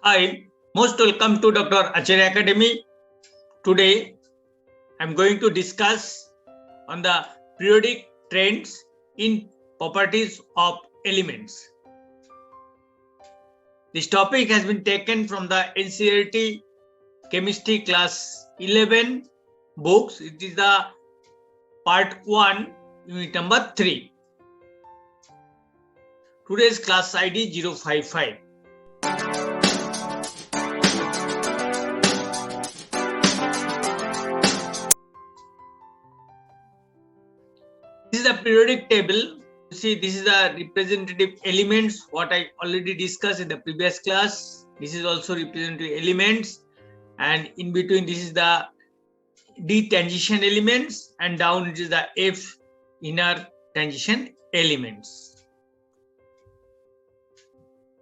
Hi, most welcome to Dr. Acharya Academy. Today, I'm going to discuss on the periodic trends in properties of elements. This topic has been taken from the NCERT Chemistry Class 11 books. It is the part 1, unit number 3. Today's class ID 055. This is the periodic table. You see, this is the representative elements, what I already discussed in the previous class. This is also representative elements, and in between this is the D transition elements, and down it is the F inner transition elements.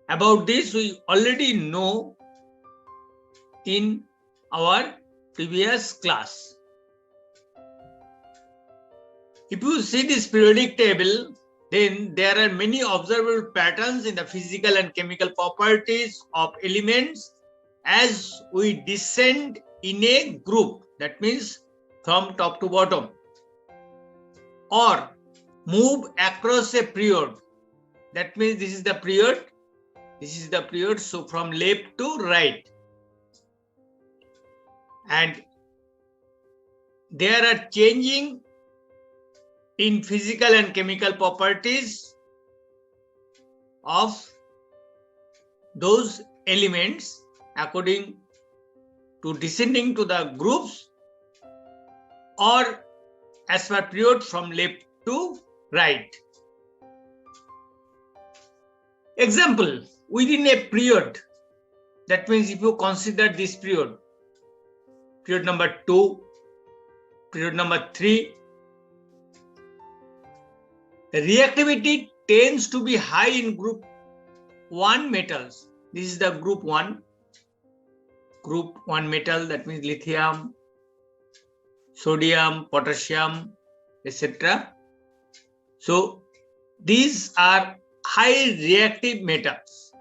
About this we already know in our previous class. If you see this periodic table, then there are many observable patterns in the physical and chemical properties of elements as we descend in a group, that means from top to bottom, or move across a period, that means this is the period, so from left to right. And there are changing in physical and chemical properties of those elements according to descending to the groups or as per period from left to right. Example, within a period, that means if you consider this period number 2, period number 3, the reactivity tends to be high in group 1 metals. This is the group 1 metal, that means lithium, sodium, potassium, etc. So these are high reactive metals.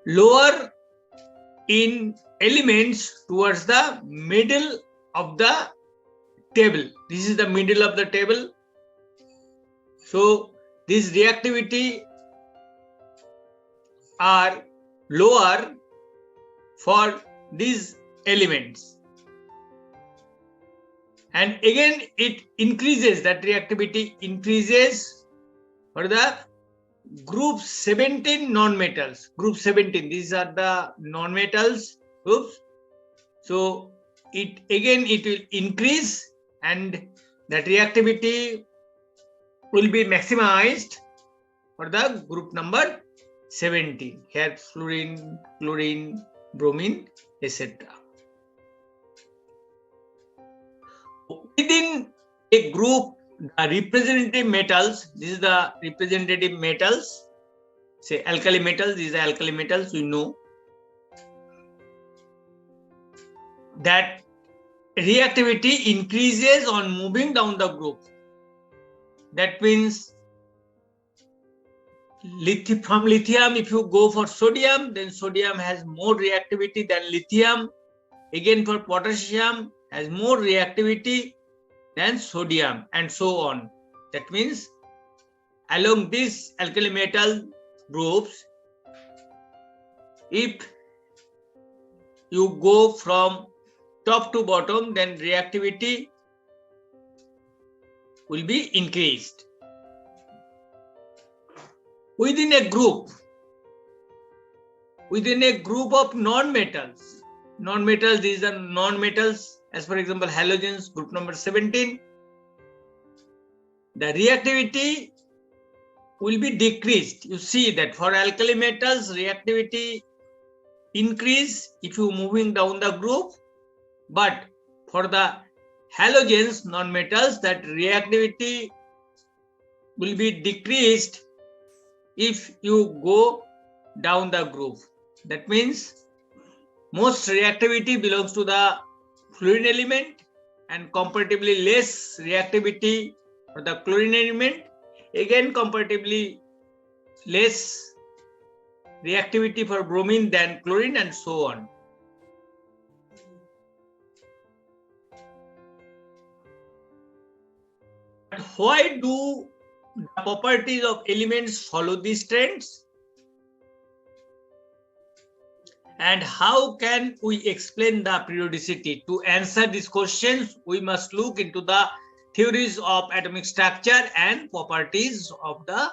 Lower in elements towards the middle of the table. This is the middle of the table. So this reactivity are lower for these elements. And again it increases, that reactivity increases for the group 17 non-metals. Group 17, these are the non-metals groups. So it will increase, and that reactivity will be maximized for the group number 17. Here fluorine, chlorine, bromine, etc. Within a group, the representative metals, this is the representative metals, say alkali metals, these are alkali metals, we know that reactivity increases on moving down the group. That means from lithium, if you go for sodium, then sodium has more reactivity than lithium. Again for potassium has more reactivity than sodium, and so on. That means along these alkali metal groups, if you go from top to bottom, then reactivity will be increased. Within a group of non-metals, these are non-metals, as for example halogens, group number 17, the reactivity will be decreased. You see that for alkali metals, reactivity increase if you moving down the group, but for the halogens, non-metals, that reactivity will be decreased if you go down the group. That means most reactivity belongs to the fluorine element and comparatively less reactivity for the chlorine element. Again comparatively less reactivity for bromine than chlorine, and so on. But why do the properties of elements follow these trends? And how can we explain the periodicity? To answer these questions, we must look into the theories of atomic structure and properties of the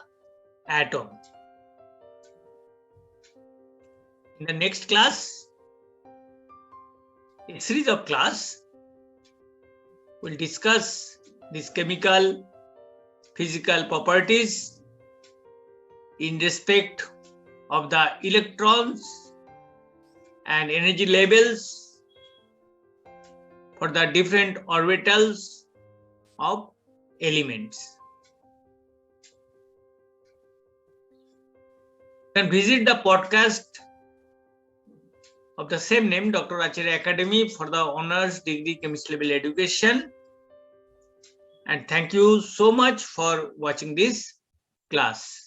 atom. In the next class, a series of class, we'll discuss these chemical, physical properties in respect of the electrons and energy levels for the different orbitals of elements. You can visit the podcast of the same name, Dr. Acharya Academy, for the honors degree chemistry level education. And thank you so much for watching this class.